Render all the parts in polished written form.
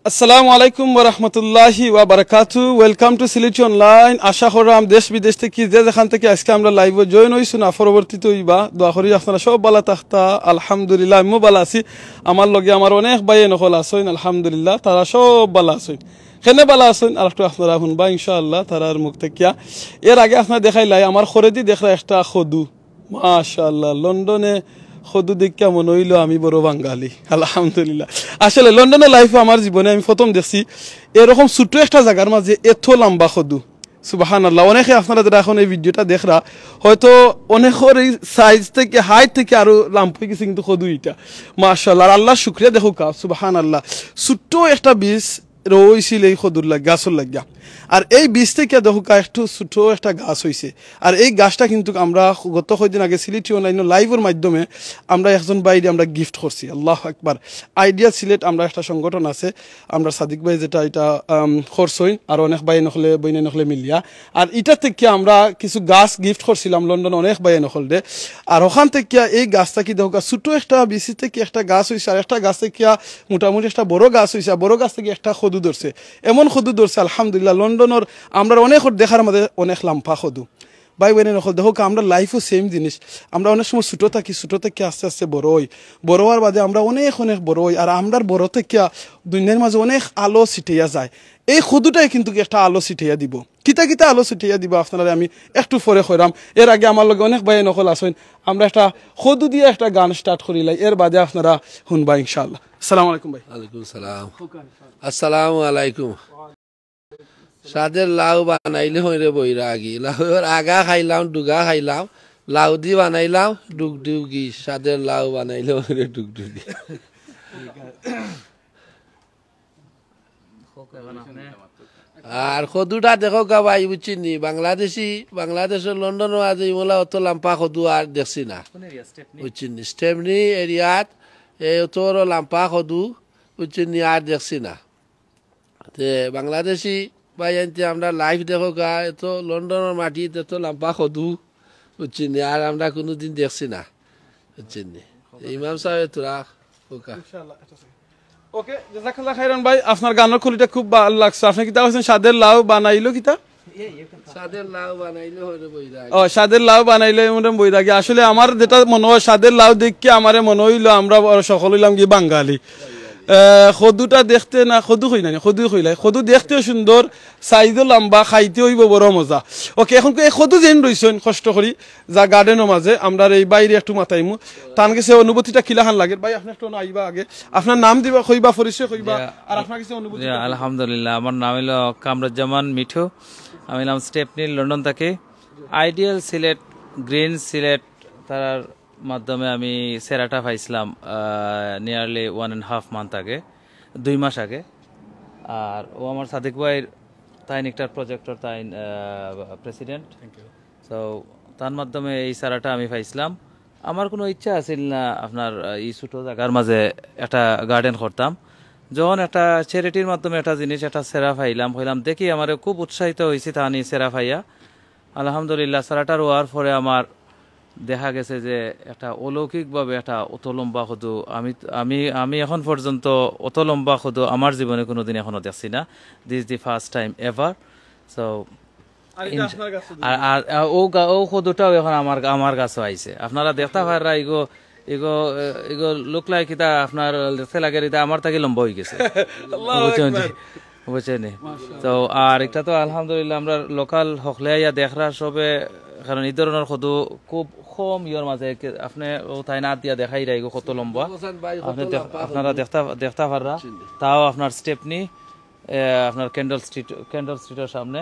আসসালামু আলাইকুম ওয়া রাহমাতুল্লাহি ওয়া বারাকাতু। Welcome to Sylheti online. আশা করাম দেশ বিদেশ থেকে যে যেখান থেকে আজকে আমরা লাইভে জয়েন হইছু না পরবর্তীতে হইবা দোয়া করি আপনারা সব ভালো থাকতা। আলহামদুলিল্লাহ আমিও ভালো আছি। আমার লগে আমার অনেক ভাই নকল আছেন, আলহামদুলিল্লাহ তারা সব ভালো আছেন। কেনে ভালো আছেন আর একটু আপনারা শুনবা ইনশাআল্লাহ তারার মুখ থেকে। এর আগে আপনারা দেখাইলাই আমার খরেদি দেখরা একটা খদু, মাশাআল্লাহ লন্ডনে খদু দেখা মনে হইল আমি বড় বাঙালি, আলহামদুলিল্লাহ। আসলে লন্ডনের লাইফে আমার জীবনে আমি প্রথম দেখছি এরকম ছোট্ট একটা জায়গার মাঝে এত লম্বা খদু, সুবহানাল্লাহ। অনেকে আপনারা যারা এখন এই ভিডিওটা দেখরা হয়তো অনেকের এই সাইজ থেকে হাইট থেকে আরো লাম্প হয়ে গেছে, কিন্তু খদু এটা মাশাআল্লাহ। আর আল্লাহ শুকরিয়া দেখো কা সুবহানাল্লাহ, ছোট্ট একটা বীজ রইছিল এই খদুর গাছর লাগিয়া। আর এই বীজ থেকে দেখো একটু ছোট একটা গাছ হয়েছে। আর এই গাছটা কিন্তু আমরা গত কয়েকদিন আগে সিলেটি অনলাইন লাইভের মাধ্যমে আমরা একজন বাইরে আমরা গিফট করছি। আল্লাহ আকবার। আইডিয়া সিলেট আমরা একটা সংগঠন আছে, আমরা সাদিক ভাই যেটা এটা করছই আর অনেক ভাই নকলে বইনে নকলে মিলিয়া। আর এটা থেকে আমরা কিছু গাছ গিফট করছিলাম লন্ডন অনেক ভাই নকল দে। আর ওখান থেকে এই গাছটা কি দেখো ছোট একটা বিচি থেকে একটা গাছ হয়েছে, আর একটা গাছ থেকে মোটামুটি একটা বড় গাছ হয়েছে। বড় গাছ থেকে একটা খদু ধরছে, এমন খদু ধরছে আলহামদুলিল্লাহ। লন্ডনের আমরা অনেক দেখার মধ্যে অনেক লাম্পা খদু ভাই বোনের নকল দেখো আমরা লাইফও সেম জিনিস। আমরা অনেক সময় ছোটো থাকি, ছোটো থেকে আস্তে আস্তে বড় হই, বড় হওয়ার বাদে আমরা অনেক অনেক বড় হই। আর আমরা বড় থেকে দুনিয়ার মাঝে অনেক আলো ছিটাইয়া যায়। এই খদুটাই কিন্তু একটা আলো ছিটাইয়া দিব। কিতা কিতা আলো ছিটাইয়া দিব আপনারা আমি একটু পরে কইরাম। এর আগে আমার লগে অনেক ভাই নকল আসেন, আমরা একটা খদু দিয়ে একটা গান স্টার্ট করিলাই, এর বাদে আপনারা শুনবা ইনশাআল্লাহ। আসসালামু আলাইকুম ভাই। ওয়ালাইকুম সালাম। আসসালামু আলাইকুম। সাদের লাউ বানাইলে হইরে বইরা আগি লাউর আগা খাইলাম, ডুগা খাইলাম, লাউ দি বানাইলাম ডুগডুগি। সাদের লাউ বানাইলে হইরে ডুগডুগি। আর খদুটা দেখো গাবাই বুঝছিনি বাংলাদেশের লন্ডনও আজ ইমলা অত লাম্পা খদু আর দেখছি না বুঝছিনি। স্টেমনি এরিয়াত এই অতর লাম্পা খদু বুঝছিনি আর দেখছি না। বাংলাদেশি ভাই আনতে আমরা লাইভ দেখো গা এত লন্ডনের মাটিতে এত লাম্পা খদু বুঝছিনি আর আমরা কোনোদিন দেখছি না বুঝছিনি। ইমাম সাহেব তোরা ওকে জাযাকাল্লাহ খাইরান ভাই, আপনার গানের কলিটা খুব ভালো লাগছে। আপনি কিতা কইছেন সাদের লাউ বানাইলো কিতা? সাদের লাউ বানাইলো হইরে বইরা। ও সাদের লাউ বানাইলো এমন বইরা গিয়ে। আসলে আমার যেটা মনে হয় সাদের লাউ দেখে আমারে মনে হইলো আমরা সকল হইলাম কি বাঙালি। খদুটা দেখতে না খদু কই না খদু কইলাই, খদু দেখতেও সুন্দর, সাইজও লম্বা, খাইতে হইব বড় মজা। ওকে এখন এই খদু যেন রইছেন কষ্ট করি যা গার্ডেনের মাঝে আমরা এই বাইরে একটু মাথাইমু তান গেছে অনুভূতিটা কিলাহান লাগে ভাই। আপনি একটু আইবা আগে আপনার নাম দিবা কইবা, পরিচয় কইবা আর আপনার কাছে অনুভূতি। আলহামদুলিল্লাহ আমার নাম হলো কামরুজ্জামান মিঠু, আমি নাম স্টেপনি লন্ডন থাকি। আইডিয়াল সিলেট গ্রিন সিলেট তার মাধ্যমে আমি সেরাটা পাইছিলাম নিয়ারলি 1.5 মান্থ আগে, 2 মাস আগে। আর ও আমার সাদিক ভাইয়ের তাই একটা প্রজেক্টর তাই প্রেসিডেন্ট, তো তার মাধ্যমে এই সেরাটা আমি পাইছিলাম। আমার কোনো ইচ্ছা আছিল না আপনার এই ছোটো জায়গার মাঝে একটা গার্ডেন করতাম। যখন একটা চ্যারিটির মাধ্যমে একটা জিনিস একটা সেরা পাইলাম দেখি আমার খুব উৎসাহিত হয়েছি তাহানি সেরা পাইয়া। আলহামদুলিল্লাহ সেরাটার হওয়ার পরে আমার দেখা গেছে যে একটা অলৌকিকভাবে একটা অত লম্বা খদু আমি এখন পর্যন্ত অত লম্বা খদু আমার জীবনে কোনোদিন এখনো দেখছি না। This the first time ever. So আর ও খদুটাও এখন আমার কাছে আইছে। আপনারা দেখতে পারা এগো এগো এগো লোক লাই কিতা আপনার দেখতে লাগে এটা আমার তাকে লম্বা হয়ে গেছে বুঝছেন। তো আর এটা তো আলহামদুলিল্লাহ আমরা লোকাল হকলাইয়া দেখরা সবে, কারণ এই ধরনের খদু খুব কম ইয়ের মাঝে আপনি তাই না দিয়া দেখাই রাই কত লম্বা আপনারা দেখতে পাররা। তাও আপনার স্টেপনি আপনার ক্যান্ডল স্ট্রিটের সামনে।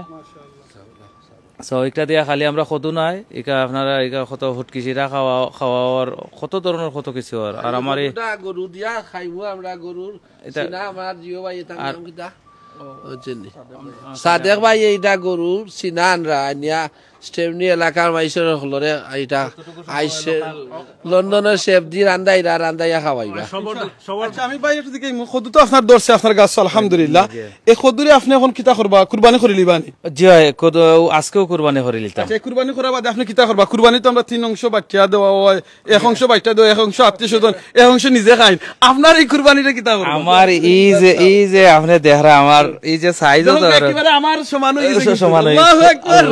সো এটা দিয়া খালি আমরা কদু নাই, একা আপনারা একা কত হুটকিসিরা খাওয়ার কত ধরনের কত কিছু আর আমার এই গরু দিয়া খাইবো আমরা গরুর সিনা আমার জিও ভাই এটা নাম কিটা সাদেক ভাই এইটা গরুর সিনা আনরা আনিয়া স্টেমনি এলাকার মাইসের হলরে এইটা আইসে লন্ডনের শেফ দি রান্দাইয়া খাওয়াইবা। আচ্ছা আমি ভাই একটু দিকে খদু তো আপনার দর্শে আপনার গাছ আলহামদুলিল্লাহ, এই খদুরে আপনি এখন কিতা করবা, কুরবানি করে লিবানি? জি কদু আজকেও কুরবানি করে লিতাম। আচ্ছা কুরবানি করার বাদে আপনি কিতা করবা? কুরবানি তো আমরা 3 অংশ বাচ্চা দেওয়া হয়, এক অংশ বাচ্চা দেওয়া, এক অংশ আত্মীয় স্বজন, এক অংশ নিজে খাই। আপনার এই কুরবানিটা কিতা করবা? আমার এই যে আপনি দেখরা আমার এই যে সাইজও তো একেবারে আমার সমান হয়ে গেছে। সমান হয়ে আল্লাহু আকবার।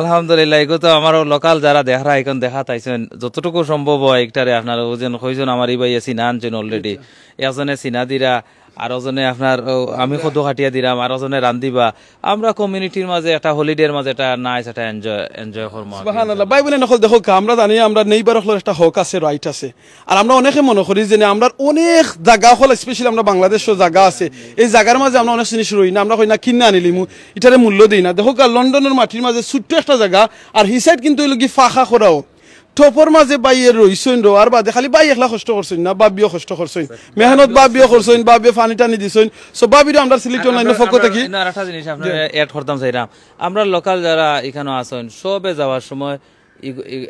আলহামদুলিল্লাহ, এগুলো তো আমার লোকাল যারা দেখরা এখন দেখা তাইছেন যতটুকু সম্ভব হয় একটারে আপনার ওজন কইজন আমার এই ভাই চিনা আনছেন অলরেডি, একজনে চিনা দিরা, আরো জনে আপনার আমি কত খাটিয়া দিলাম, আরো জনে রান্দিবা। আমরা কমিউনিটির মাঝে একটা হলিডের মাঝে একটা নাইস একটা এনজয় করবো। সুবহানাল্লাহ। ভাই বোনে নকল দেখো আমরা জানি আমরা নেইবার হল একটা হক আছে, রাইট আছে, আর আমরা অনেকে মনে করি যে আমরা অনেক জায়গা হল, স্পেশালি আমরা বাংলাদেশের জায়গা আছে, এই জায়গার মাঝে আমরা অনেক জিনিস রই না, আমরা কই না কিনে আনিলিমু, এটারে মূল্য দিই না। দেখো লন্ডনের মাটির মাঝে ছোট্ট একটা জায়গা, আর হিসাইড কিন্তু এগুলো ফাঁকা করাও টপর মাঝে বাইয়ের রইছেন রো, আর বাদে খালি বাই একলা কষ্ট করছেন না, বাবিও কষ্ট করছেন, মেহনত বাবিও করছেন, বাবিও পানি টানি দিছেন। সো বাবিরও আমরা সিলেক্ট অনলাইনের পক্ষ থেকে আরেকটা জিনিস আপনার অ্যাড করতাম চাইরাম, আমরা লোকাল যারা এখানে আছেন সবে যাওয়ার সময়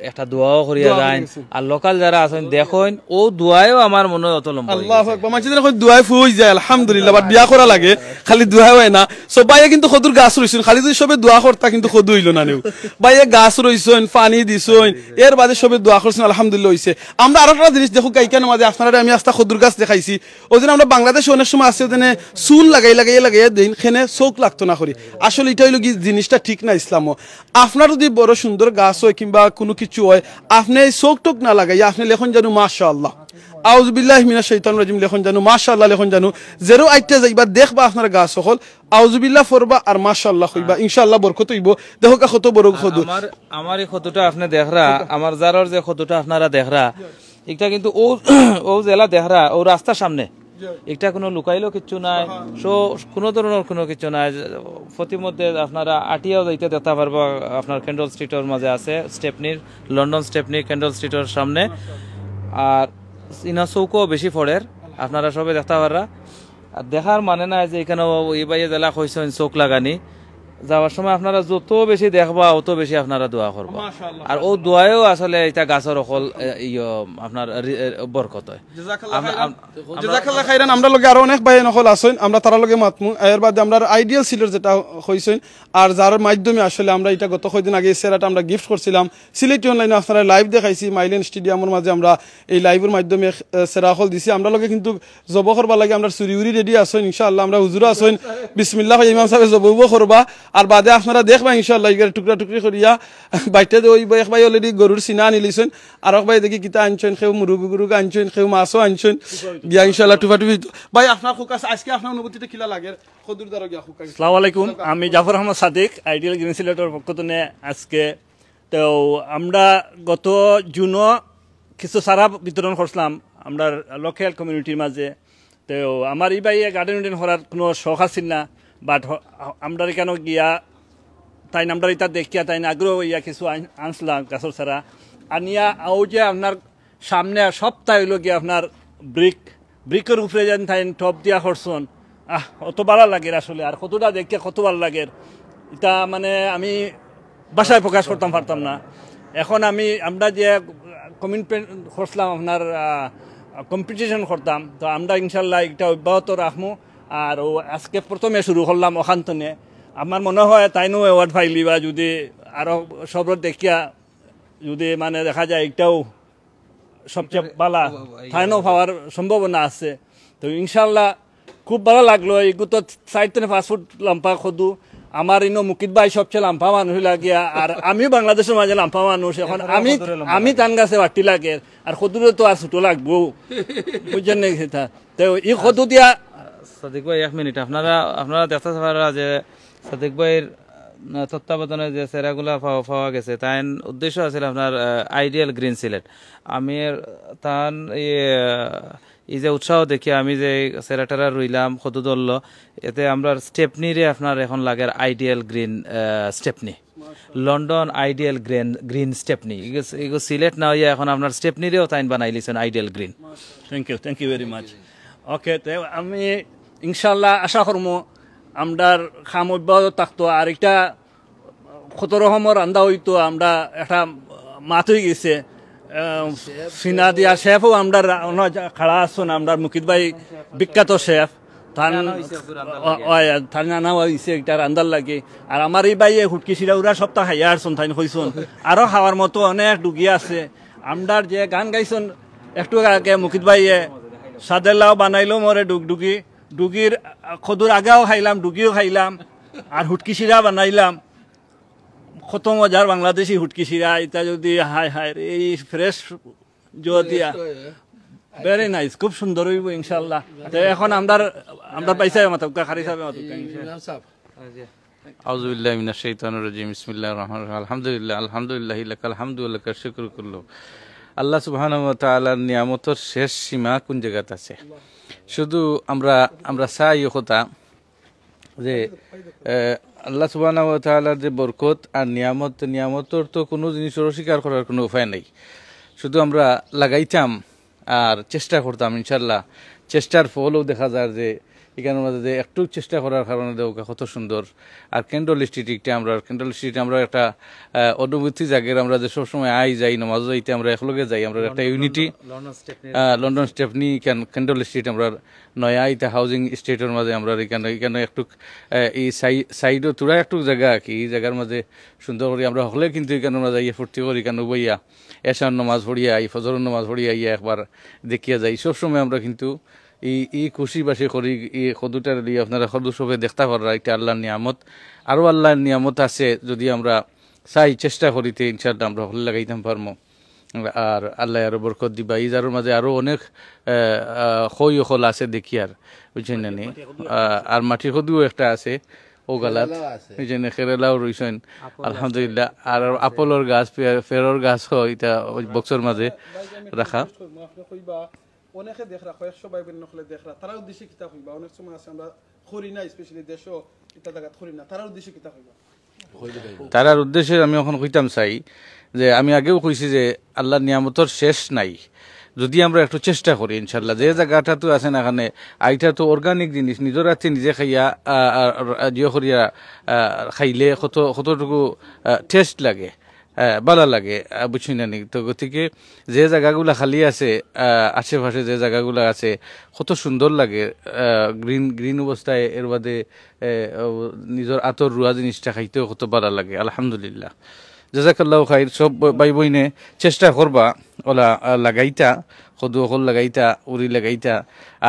একটা দোয়াও করিয়া যায়, আর লোকাল যারা আছেন দেখেন ও দোয়াও আমার মনে অত লম্বা। আল্লাহু আকবার। মাঝে যখন দোয়াই ফুই যায় আলহামদুলিল্লাহ, বাট বিয়া করা লাগে খালি দোয়া হয় না। সো বাইয়ে কিন্তু খদুর গাছ রইছেন, খালি যদি সবে দোয়া করতা কিন্তু খদু হইল না নেও, বাইয়ে গাছ রইছেন, পানি দিছেন, এর বাদে সবে দোয়া করছেন, আলহামদুলিল্লাহ হইছে। আমরা আরো একটা জিনিস দেখো কাইকার মাঝে আপনারা আমি আস্তা খদুর গাছ দেখাইছি, ওই জন্য আমরা বাংলাদেশে অনেক সময় আছে ওখানে চুল লাগাই দিন খেনে চোখ লাগতো না করি। আসলে এটা হইল কি জিনিসটা ঠিক না ইসলামও। আপনার যদি বড় সুন্দর গাছ হয় কিংবা কোনো কিছু হয়, আপনি চোখ টোক না লাগাই আপনি লেখন জানু মাশাআল্লাহ, আউযুবিল্লাহি মিনাশ শাইতানির রাজিম লেখন জানু, মাশাআল্লাহ লেখন জানু, জেরো আইতে যাইবা দেখবা আপনার গাছ সকল আউযুবিল্লাহ ফরবা আর মাশাআল্লাহ কইবা, ইনশাআল্লাহ বরকত হইব। দেখো কত বড় খদু। আমার এই খদুটা আপনি দেখরা, আমার জারর যে খদুটা আপনারা দেখরা, এটা কিন্তু ও জেলা দেখরা ও রাস্তার সামনে, এটা কোনো লুকাইলেও কিচ্ছু নাই, কোনো ধরনের কোনো কিছু নাই। প্রতিমধ্যে আপনারা আটিয়াও যাইতে দেখতে পারবো, আপনার ক্যান্ডল স্ট্রিটের মাঝে আছে স্টেপনির, লন্ডন স্টেপনি ক্যান্ডল স্ট্রিটের সামনে, আর ইনা চৌকও বেশি ফড়ের, আপনারা সবে দেখতে পাররা। আর দেখার মানে না যে এখানে এই বাইয়ে জেলা কইছেন চোখ লাগানি, যাওয়ার সময় আপনারা যত বেশি দেখবা অত বেশি আপনারা দোয়া করবা, আর ও দোয়াও আসলে এটা গাছের অকল আপনার বরকত হয়। জাযাকাল্লাহ খাইরান। আমরা লগে আরো অনেক ভাই নকল আছেন, আমরা তার লগে মাতমু। এর বাদে আমরা আইডিয়াল সিলেট যেটা হইছেন, আর যার মাধ্যমে আসলে আমরা এটা গত কয়েকদিন আগে সেরাটা আমরা গিফট করছিলাম সিলেটি অনলাইনে, আপনারা লাইভ দেখাইছি মাইলেন স্টেডিয়ামের মাঝে, আমরা এই লাইভের মাধ্যমে সেরা হল দিছি। আমরা লগে কিন্তু জব করবার লাগে আমরা চুরি উড়ি রেডি আছেন, ইনশাআল্লাহ আমরা হুজুর আছেন, বিসমিল্লাহ ইমাম সাহেব জবব করবা, আর বাদে আপনারা দেখবা ইনশাআল্লাহ ইগার টুকরা টুকরি করিয়া বাইতে ওই এক ভাই অলরেডি গরুর সিনা আনিলিছেন, আর এক ভাই দেখি কিতা আনছেন, কেউ মুরুগুরুকে আনছেন, কেউ মাছও আনছেন, গিয়া ইনশাআল্লাহ টুফাটুফি। ভাই আপনার খুকাস আজকে আপনার অনুভূতিটা কিলা লাগে খদুর দ্বারা গিয়া খুকা? আসসালামু আলাইকুম, আমি জাফর আহমদ সাদিক, আইডিয়াল গ্রিন সিলেটের পক্ষ থেকে আজকে তো আমরা গত জুনও কিছু সারা বিতরণ করছিলাম আমরা লোকাল কমিউনিটির মাঝে। তো আমার এই ভাই গার্ডেন উডেন করার কোনো শখ আছিল না, বাট আমরা এখানে গিয়া তাই আমরা এটা দেখিয়া তাই আগ্রহ ইয়া কিছু আনছিলাম গাছর ছাড়া আনিয়া, ও যে আপনার সামনে সপ্তাহ হইল গিয়ে আপনার ব্রিকের উপরে যেন তাই টপ দিয়া করছন, অত ভালো লাগে আসলে, আর কতটা দেখতে কত ভালো লাগে, এটা মানে আমি বাসায় প্রকাশ করতাম পারতাম না। এখন আমরা যে কমিটমেন্ট করছিলাম আপনার কম্পিটিশন করতাম, তো আমরা ইনশাল্লাহ এটা অব্যাহত রাখবো। আর ও আজকে প্রথমে শুরু করলাম ওখানে, আমার মনে হয় তাইনও অ্যাওয়ার্ড পাইলি, বা যদি আরও সব দেখিয়া যদি মানে দেখা যায় এটাও সবচেয়ে ভালো তাইনও পাওয়ার সম্ভাবনা আছে। তো ইনশাল্লাহ খুব ভালো লাগলো। এগুলো তো 4 থেকে 5 ফুট লম্বা খদু, আমার ইনো মুকিত ভাই সবচেয়ে লাম্পা মানুষ লাগিয়া, আর আমিও বাংলাদেশের মাঝে লাম্পা মানুষ, এখন আমি তান গাছে বাটি লাগে, আর খদুরে তো আর ছোট লাগবো, বুঝছেন না সেটা। তো এই খদু দিয়া সাদিক ভাই 1 মিনিট, আপনারা দেখতে পারা যে সাদিক ভাইয়ের তত্ত্বাবধানে যে সেরাগুলা পাওয়া গেছে, তাই উদ্দেশ্য আছিল আপনার আইডিয়াল গ্রিন সিলেট। আমি তান এই যে উৎসাহ দেখি আমি যে সেরাটারা রইলাম কত ধরল, এতে আমরা স্টেপনিরে আপনার এখন লাগে ideal green stepney, London ideal green stepney, এগুলো সিলেট না হইয়া এখন আপনার স্টেপনিরেও তাইন বানাই লিছেন ideal green. Thank you very much. Okay, তো আমি ইনশাল্লাহ আশা করবো আমরার খাম অব্যাহত থাকতো। আর একটা কত রকমের রান্দা হইতো, আমরা একটা মাত হয়ে গেছে ফিনা দিয়া শেফও আমরা খাড়া আসুন, আমরা মুকিত ভাই বিখ্যাত শেফ, তার নানা হয়েছে একটা রান্দার লাগে। আর আমার এই ভাই হুটকি সিরা উরা সপ্তাহ খাইয়া আসুন, তাই হইছুন আরও খাওয়ার মতো অনেক ডুগিয়া আছে। আমরার যে গান গাইছুন একটু আগে মুকিত ভাইয়ে সাদেলাও বানাইলো মরে ডুগডুগি, ডুগির খদুর আগাও খাইলাম, ডুগিও খাইলাম, আর হুটকি সিরা বানাইলাম। কত মজার বাংলাদেশি হুটকি সিরা, এটা যদি হাই হাই এই ফ্রেশ দিয়া ভেরি নাইস, খুব সুন্দর হইব ইনশাল্লাহ। এখন আমরা পাইছে মাতকা খারি সাহেব মাতকা ইনশাআল্লাহ। আউযু বিল্লাহি মিনাশ শাইতানির রাজিম, বিসমিল্লাহির রহমানির রহিম, আলহামদুলিল্লাহ লাকাল হামদু ওয়া লাকাশ শুকরু কুল্লু। আল্লাহ সুবহানাহু ওয়া তাআলার নিয়ামতের শেষ সীমা কোন জায়গাত আছে? শুধু আমরা চাই কথা যে আল্লাহ সুবহানাহু ওয়া তাআলার যে বরকত আর নিয়ামতর তো কোনো জিনিসের অস্বীকার করার কোনো উপায় নেই। শুধু আমরা লাগাইতাম আর চেষ্টা করতাম, ইনশাল্লাহ চেষ্টার ফলও দেখা যায় যে এখানের মাঝে যে একটু চেষ্টা করার কারণে দেখা কত সুন্দর। আর ক্যান্ডল স্ট্রিটে আমরা একটা অনুভূতি জাগের, আমরা যে সবসময় যাই নামাজ যাইতে আমরা একলগে যাই, আমরা একটা unity London Stepney candle street আমরা নয়া ইটা হাউজিং স্টেটের মাঝে আমরা এখানে একটু এই সাইডও তোরা একটু জায়গা কি এই জায়গার মাঝে সুন্দর করি আমরা হলে কিন্তু এখানে আমরা যাইয়া ফুর্তি করি, এখানে বইয়া এশার নামাজ পড়িয়া ফজর নামাজ পড়িয়া একবার দেখিয়া যাই। সবসময় আমরা কিন্তু এই খুশিবাসী করি, এই সদুটার দিয়ে আপনারা সদু সবে দেখতে পারা এটা আল্লাহর নিয়ামত। আরও আল্লাহর নিয়ামত আছে যদি আমরা চাই চেষ্টা করিতে ইনশাআল্লাহ আমরা হলে লাগাইতাম পারবো। আর আল্লাহ আরো বরকত দিবা। এই যার মাঝে আরো অনেক খই হল আছে দেখি আর বুঝছেন না, আর মাটির সদুও একটা আছে ও গালাত বুঝছেন, কেরালাও রয়েছেন আলহামদুলিল্লাহ। আর আপেলের গাছ ফেরর গাছ এটা বক্সের মাঝে রাখা। অনেকে দেখরা কয়েকশো ভাই বোন নকলে দেখরা তারা উদ্দেশ্যে কিতা হইবা, অনেক সময় আছে আমরা করি না, স্পেশালি দেশও এটা জায়গাত করি না, তারার উদ্দেশ্যে কিতা হইবা? তারার উদ্দেশ্যে আমি এখন কইতাম চাই যে আমি আগেও কইছি যে আল্লাহর নিয়ামতর শেষ নাই, যদি আমরা একটু চেষ্টা করি ইনশাল্লাহ। যে জায়গাটা তো আছে না এখানে আইটা তো অর্গানিক জিনিস, নিজের হাতে নিজে খাইয়া জিও করিয়া খাইলে কতটুকু টেস্ট লাগে, ভালো লাগে বুঝছি না। তো গতিকে যে জায়গাগুলো খালি আছে আশেপাশে যে জায়গাগুলো আছে কত সুন্দর লাগে গ্রিন অবস্থায়, এর বাদে নিজের আতর রুয়া জিনিসটা খাইতেও কত ভালো লাগে আলহামদুলিল্লাহ। জাযাকাল্লাহু খাইর। সব ভাই বইনে চেষ্টা করবা ওলা লাগাইতা, সদু হল লাগাইতা, উড়ি লাগাইতা।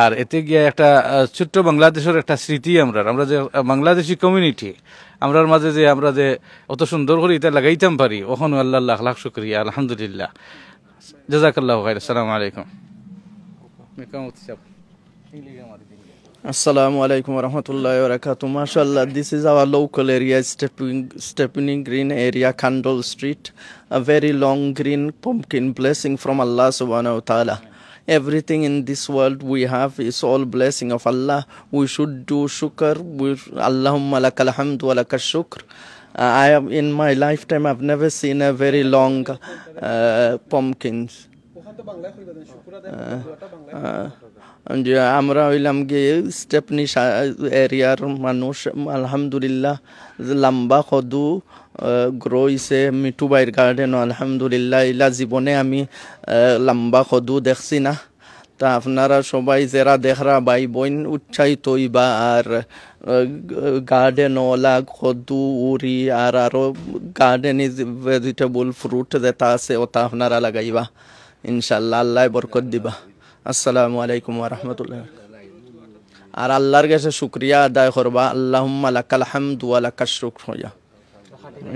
আর এতে গিয়া একটা ছোট্ট বাংলাদেশের একটা স্মৃতি আমরা যে বাংলাদেশি কমিউনিটি আমরার মাঝে যে আমরা যে অত সুন্দর করে এটা লাগাইতাম পারি, ওখানে আল্লাহ লাখ লাখ শুকরিয়া আলহামদুলিল্লাহ। জাযাকাল্লাহু খাইর। আসসালামু আলাইকুম। Assalamu alaikum warahmatullahi wabarakatuh. MashaAllah, this is our local area, Stepney Green area, Candle Street. A very long green pumpkin blessing from Allah subhanahu wa ta'ala. Everything in this world we have is all blessing of Allah. We should do shukr. Allahumma lakal hamd wa lakash shukr. I have in my lifetime I've never seen a very long pumpkins. আমরা হইলাম গিয়ে Stepney এরিয়ার মানুষ আলহামদুলিল্লাহ, লম্বা সদু গ্রোইছে মিঠুবাইর garden আলহামদুলিল্লাহ। ইলা জীবনে আমি লম্বা সদু দেখছি না। তা আপনারা সবাই যারা দেখরা ভাই বোন উৎসাহিত হইবা, আর গার্ডেন ওলা সদু উড়ি আর আরো গার্ডেন ইজ ভেজিটেবল ফ্রুট যেটা আছে ওটা আপনারা লাগাইবা ইনশাল্লাহ, আল্লাহ বরকত দিবা। আসসালামু আলাইকুম ওয়া রাহমাতুল্লাহ। আর আল্লাহর কাছে শুকরিয়া আদায় করবা, আল্লাহুম্মা লাকাল হামদু ওয়া লাকাশ শুকর হইয়া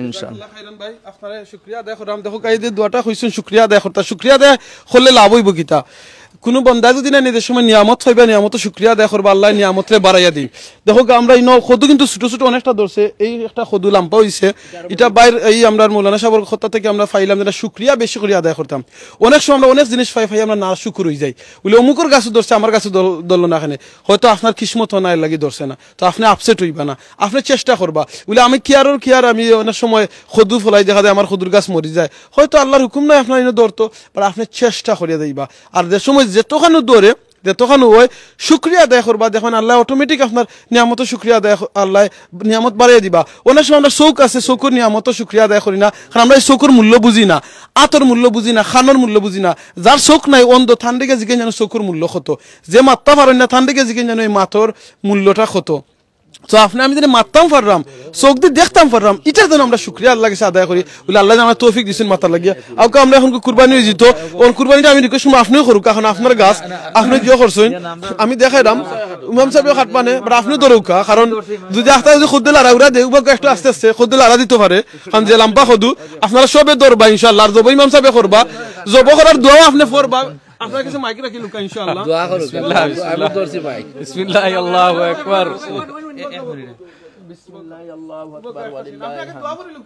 ইনশাআল্লাহ। খাইরান ভাই আপনারে শুকরিয়া আদায় করাম। দেখো কাই যে দুয়াটা কইছেন শুকরিয়া আদায় করতা, শুকরিয়া আদায় করলে লাভ হইব কিতা? কোনো বন্দা যদি না নিজের সময় নিয়ামত হইবা নিয়ামত শুকরিয়া আদায় করবা আল্লাহ নিয়ামতরে বাড়াইয়া দিই দেখো আমরা ইনো খদু কিন্তু ছোট ছোট অনেকটা ধরছে এই একটা খদু লাম্পা হইছে এটা বাইর এই আমরা মৌলানা সাহেবের কথা থেকে আমরা পাইলাম যেটা শুকরিয়া বেশি করে আদায় করতাম অনেক সময় আমরা অনেক জিনিস পাই আমরা না শুকুর হয়ে যাই বলে অমুকের গাছও ধরছে আমার গাছও ধরলো না এখানে হয়তো আপনার কিসমত না এর লাগি ধরছে না তো আপনি আপসেট হইবা না আপনি চেষ্টা করবা বলে আমি কি আর আমি অনেক সময় খদু ফলাই দেখা যায় আমার খদুর গাছ মরি যায় হয়তো আল্লাহর হুকুম নাই আপনার এনে ধরতো বাট আপনি চেষ্টা করিয়া দিবা আর যে সময় যেতখানো দৌড়ে যেতখানো হয় শুক্রিয়া আদায় করবা দেখুন আল্লাহ অটোমেটিক আপনার নিয়ামত শুক্রিয়া আদায় আল্লাহ নিয়ামত বাড়িয়ে দিবা অনেক সময় আমরা চৌক আছে চৌকুর নিয়ামত শুক্রিয়া আদায় করি না কারণ আমরা এই চৌকুর মূল্য বুঝি না আতর মূল্য বুঝি না খানোর মূল্য বুঝি না যার চৌক নাই অন্ধ ঠান্ডিকে জিকে যেন চৌকুর মূল্য কত যে মাত্রা পারেন না ঠান্ডিকে জিকে যেন এই মাতর মূল্যটা কত তো আপনি আমি যদি মারতাম পারলাম চোখ দিয়ে দেখতাম পারলাম এটার জন্য আমরা শুক্রিয়া আল্লাহ কাছে আদায় করি বলে আল্লাহ আমার তৌফিক দিচ্ছেন মাথা লাগিয়া আর আমরা এখন কুরবানি হয়ে যেত ওর কুরবানিটা আমি রিকোয়েস্ট আপনিও করুক এখন আপনার গাছ আপনি কিয় করছেন আমি দেখাইলাম ইমাম সাহেব খাট পানে বাট আপনিও দরৌকা কারণ যদি আপনার যদি খুদ্দে লারা উড়া দেখ একটু আস্তে আস্তে খুদ্দে লারা দিতে পারে কারণ যে লাম্পা খদু আপনারা সবে দরবা ইনশাআল্লাহ আর জব ইমাম সাহেব করবা জব করার দোয়া আপনি করবা আপনার কাছে মাইক রাখি লুকা ইনশাআল্লাহ দোয়া করুন আমি ধরছি মাইক বিসমিল্লাহ আল্লাহু আকবার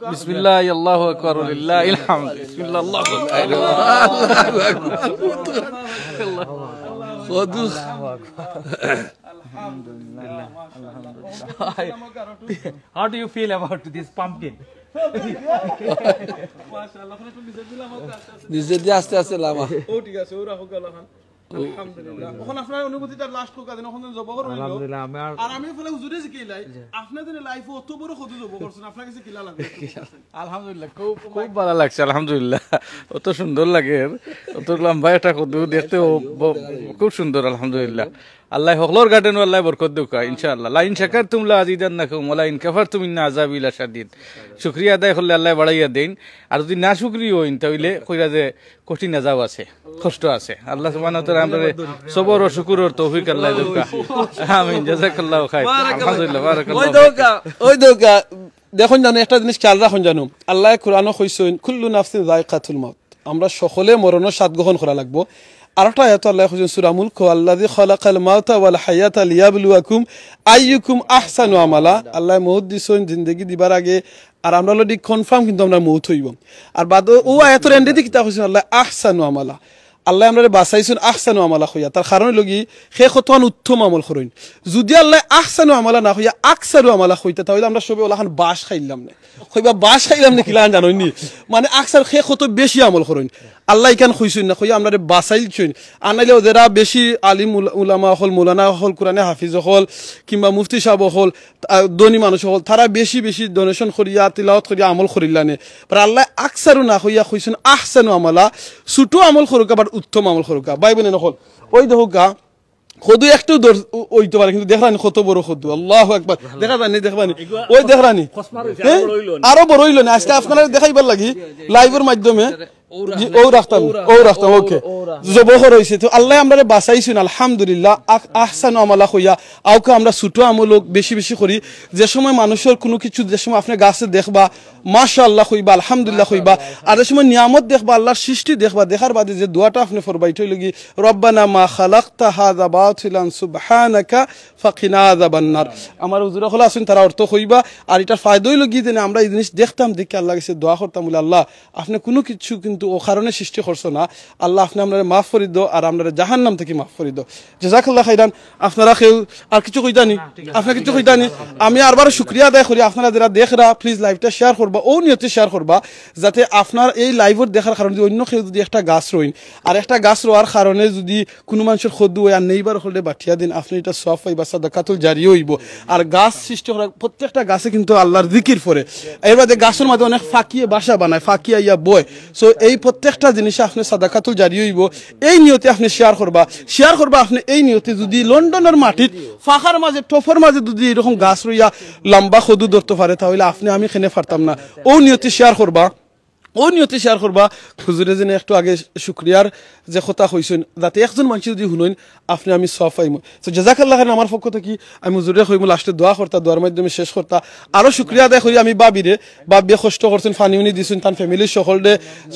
বিসমিল্লাহ আল্লাহু আকবার লিল্লাহিল হামদ বিসমিল্লাহ আল্লাহু খদু How do you feel about this pumpkin? নিজে দিয়ে আস্তে আস্তে লামা ও ঠিক আছে ও রাখো গলা খান আলহামদুলিল্লাহ এখন আপনার অনুভূতিটা লাস্ট কোকা দেন এখন জব করুন আলহামদুলিল্লাহ আর আমি ফলে হুজুরে জিকিলাই আপনাদের লাইফে অত বড় খদু জব করছেন আপনার কাছে কিলা লাগে আলহামদুলিল্লাহ খুব ভালো লাগছে আলহামদুলিল্লাহ অত সুন্দর লাগে অত লম্বা একটা কদু দেখতে খুব সুন্দর আলহামদুলিল্লাহ আল্লাহ হকলোর গার্ডেন আল্লাহ বরকত দুকা ইনশাআল্লাহ লা ইন শাকারতুম লা আযীদান্নাকুম ওয়া লা ইন কাফারতুম ইন্না আযাবি লাশাদীদ শুকরিয়া আদায় করলে আল্লাহ বাড়াইয়া দেন আর যদি না শুকরিয়া হইন তাহলে কইরা যে কঠিন আযাব আছে কষ্ট আছে আল্লাহ সুবহানাহু ওয়া তাআলা আমাদের সবর ও শুকরের তৌফিক আল্লাহ দুকা আমিন জাযাকাল্লাহু খাইর আলহামদুলিল্লাহ বারাকাল্লাহ ওই দোকা দেখুন জানো একটা জিনিস খেয়াল রাখুন জানো আল্লাহ কোরআনে কইছেন কুল্লু নাফসিন যায়কাতুল মাউত আমরা সকলে মরণের স্বাদ গ্রহণ করা লাগবো আরেকটা আয়াত আল্লাহ কইছেন সূরা মুলক আল্লাযী খালাকাল মাউতা ওয়াল হায়াতা লিয়াবলুয়াকুম আইয়ুকুম আহসানু আমালা আল্লাহ মউত দিছেন জিন্দেগি দিবার আগে আর আমরা অলরেডি কনফার্ম কিন্তু আমরা মউত হইব আর বাদ ও আয়াতের এন্ডে দিকে তা কইছেন আল্লাহ আহসানু আমালা আল্লাহ আমরা বাঁচাইছেন আহসানু আমালা হইয়া তার কারণ লগি সে কতন উত্তম আমল করেন যদি আল্লাহ আহসানু আমালা না হইয়া আকসারু আমালা হইতা তাহলে আমরা সবে ওলাখান বাস খাইলাম না কইবা বাস খাইলাম না কিলা জানোনি মানে আকসার সে কত বেশি আমল করেন আল্লাহ ইকান কইছেন না কইয়া আমরা বাঁচাইছেন আনাইলে যারা বেশি আলিম উলামা হল মৌলানা হল কোরআনে হাফিজ হল কিংবা মুফতি সাহেব হল ধনী মানুষ হল তারা বেশি বেশি ডোনেশন করিয়া তিলাওয়াত করিয়া আমল করিলানে আর আল্লাহ আকসারু না হইয়া কইছেন আহসানু আমালা ছোট আমল করুক আবার উত্তম আমল করুকা ভাই বোনে নকল ওই দেখুকা খদু একটু ওইতে পারে কিন্তু দেখলানি কত বড় খদু আল্লাহু আকবার দেখা জানি দেখবানি ওই দেখলানি আরো বড় হইল না আজকে আপনারা দেখাইবার লাগি লাইভের মাধ্যমে ও রাখতাম ওকে জবহর হইছে তো আল্লাহ আমরা বাঁচাইছেন আলহামদুলিল্লাহ আহসানু আমালা হইয়া আউকে আমরা ছোট আমল বেশি বেশি করি যে সময় মানুষের কোনো কিছু যে সময় আপনি গাছে দেখবা মাশাআল্লাহ কইবা আলহামদুলিল্লাহ কইবা আর যে সময় নিয়ামত দেখবা আল্লাহর সৃষ্টি দেখবা দেখার বাদে যে দোয়াটা আপনি ফরবাই টইলগি রব্বানা মা খালাকতা হাযা বাতিলান সুবহানাকা ফাকিনা আযাবান্নার আমার হুজুর হল আছেন তারা অর্থ কইবা আর এটার ফায়দাই লগি যে আমরা এই জিনিস দেখতাম দেখে আল্লাহ কাছে দোয়া করতাম বলে আল্লাহ আপনি কোনো কিছু কিন্তু ও কারণে সৃষ্টি করছো না আল্লাহ আপনি আমরা মাফ করে দাও আর আমরা জাহান্নাম থেকে মাফ করে দাও জাযাকাল্লাহ খাইরান আপনারা কেউ আর কিছু কইতানি আপনারা কিছু কইতানি আমি আরবার শুকরিয়া আদায় করি আপনারা যারা দেখরা প্লিজ লাইভটা শেয়ার করবা ও নিয়তে শেয়ার করবা যাতে আপনার এই লাইভের দেখার কারণে অন্য কেউ যদি একটা গাছ রইন আর একটা গাছ রোয়ার কারণে যদি কোনো মানুষের খদ্দু হয় আর নেইবার হলে বাঠিয়া দিন আপনি এটা সওয়াব পাইবা সাদাকাতুল জারিয়া হইব আর গাছ সৃষ্টি করা প্রত্যেকটা গাছে কিন্তু আল্লাহর জিকির করে এর বাদে গাছের মধ্যে অনেক ফাঁকিয়ে বাসা বানায় ফাঁকিয়া ইয়া বয় সো এই প্রত্যেকটা জিনিস আপনি সাদাকাতুল জারিয়া হইব এই নিয়তে আপনি শেয়ার করবা আপনি এই নিয়তে যদি লন্ডনের মাটিত ফাঁকার মাঝে টফের মাঝে যদি এরকম গাছ রইয়া লম্বা খদু ধরতে পারে তাহলে আপনি আমি খেনে পারতাম না ও নিয়তে শেয়ার করবা হুজুরে যেন একটু আগে শুকরিয়ার যে কথা কইছেন যাতে একজন মানুষ যদি শুনেন আপনি আমি সওয়াব পাইমু তো জাযাকাল্লাহ খাইর আমার পক্ষ থেকে আমি হুজুরে কইমু লাস্টে দোয়া করতা দোয়ার মাধ্যমে শেষ করতা আরো শুকরিয়া আদায় করি আমি বাবিয়ে কষ্ট করছেন ফানি উনি দিছেন তার ফ্যামিলির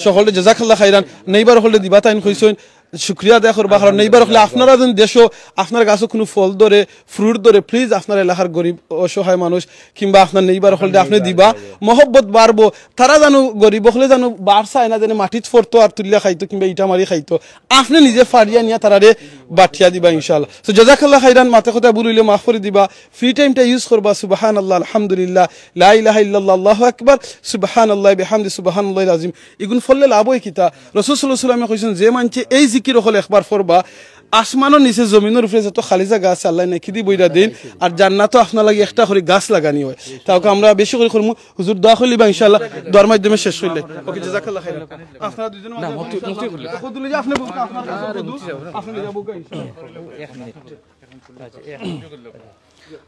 সকলদে জাযাকাল্লাহ খাইরান নেইবার হলে দিবা তাইন কইছেন শুক্রিয়া আদায় করবা কারণ এইবার হলে আপনারা যদি দেশও আপনার গাছও কোনো ফল ধরে ফ্রুট ধরে প্লিজ আপনার এলাকার গরিব অসহায় মানুষ কিংবা আপনার নেইবার হলে আপনি দিবা মহব্বত বাড়বো তারা জানো গরিব হলে জানো বার চায় না যেন মাটিত ফরতো আর তুলিয়া খাইতো কিংবা ইটা মারি খাইতো আপনি নিজে ফাড়িয়া নিয়ে তারারে বাঠিয়া দিবা ইনশাআল্লাহ তো জাযাকাল্লাহ খাইরান মাথা কথা বলিলে মাফ করে দিবা ফ্রি টাইমটা ইউজ করবা সুবহানাল্লাহ আলহামদুলিল্লাহ লা ইলাহা ইল্লাল্লাহ আল্লাহু আকবার সুবহানাল্লাহি বিহামদি সুবহানাল্লাহিল আযীম ইগুন ফললে লাভ হয় কিতা রাসূল সাল্লাল্লাহু আলাইহি ওয়াসাল্লাম কইছেন যে মানছে এই জিকির হল একবার পড়বা আসমানের নিচে জমিনের উপরে যত খালি জায়গা আছে আল্লাহ নাকি দি বইরা দিন আর জান্নাতও আপনার লাগি একটা করে গাছ লাগানি হয় তাওকে আমরা বেশি করে করমু হুজুর দোয়া করলিবা ইনশাআল্লাহ দোয়ার মাধ্যমে শেষ হইলে ওকে জাযাকাল্লাহ খাইর আপনারা দুইজন না মুফতি করলে কদুলে যে আপনি বলতে আপনার আপনি যাবো ইনশাআল্লাহ 1 মিনিট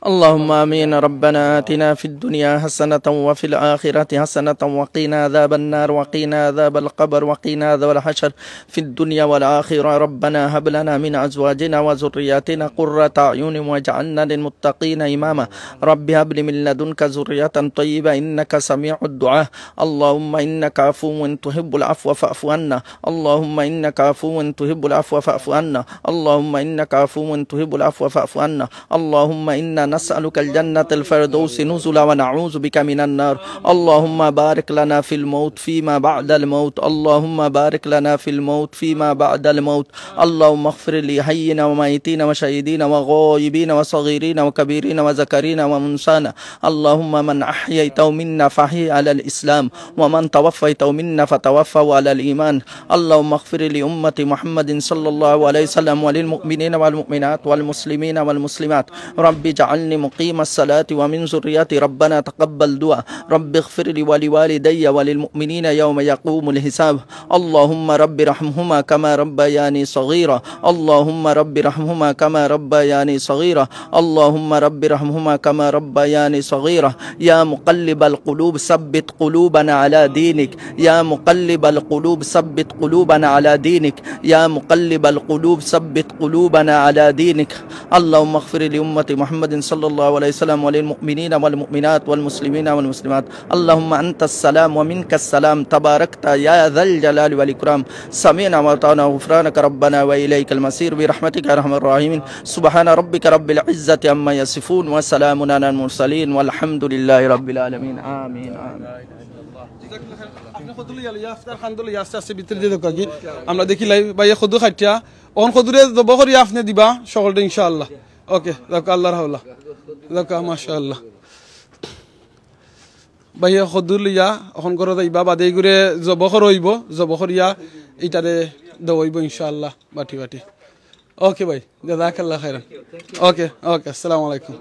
اللهم آمين ربنا آتنا في الدنيا حسنة وفي الآخرة حسنة وقنا عذاب النار وقنا عذاب القبر وقنا عذاب الحشر في الدنيا والآخرة ربنا هب لنا من أزواجنا وذرياتنا قرة أعين واجعلنا للمتقين إماما رب هب لي من لدنك ذرية طيبة إنك سميع الدعاء اللهم إنك عفو تحب العفو فاعف عنا اللهم إنك عفو تحب العفو فاعف عنا اللهم إنك عفو تحب العفو فاعف عنا اللهم إنا نسألك الجنة الفردوس نزلا ونعوذ بك من النار اللهم بارك لنا في الموت فيما بعد الموت اللهم بارك لنا في الموت فيما بعد الموت اللهم اغفر لي حينا وميتين وشهيدين وغائبين وصغيرين وكبيرين وذكرين ومنسانا اللهم من أحييته منا فحي على الإسلام ومن توفيته منا فتوفوا على الإيمان اللهم اغفر لأمة محمد صلى الله عليه وسلم وللمؤمنين والمؤمنات والمسلمين والمسلمات رب اجعلني مقيم الصلاة ومن ذريتي ربنا تقبل دعاء رب اغفر لي ولوالدي وللمؤمنين يوم يقوم الحساب اللهم رب رحمهما كما ربياني صغيرا اللهم رب رحمهما كما ربياني صغيرا اللهم رب رحمهما كما ربياني صغيرا يا مقلب القلوب ثبت قلوبنا على دينك يا مقلب القلوب ثبت قلوبنا على دينك يا مقلب القلوب ثبت قلوبنا على دينك اللهم اغفر لأمة محمد صلى الله عليه وسلم وللمؤمنين والمؤمنات والمسلمين والمسلمات اللهم أنت السلام ومنك السلام تباركت يا ذا الجلال والإكرام سمعنا وأطعنا غفرانك ربنا وإليك المصير برحمتك يا أرحم الراحمين سبحان ربك رب العزة عما يصفون وسلام على المرسلين والحمد لله رب العالمين آمين আমরা দেখি ভাইয়া খদু খাইয়া অন খদুরে জব করি আপনি দিবা সকলটা ইনশাআল্লাহ ওকে দেখো আল্লাহর হাওলা দেখো মাশাআল্লাহ ভাইয়া খদুর লিয়া এখন করে যাইবা বাদে ঘুরে জব করইব জব করিয়া এটারে দইব ইনশাআল্লাহ বাটি বাটি ওকে ভাই জাযাকাল্লাহ খাইরান ওকে ওকে আসসালামু আলাইকুম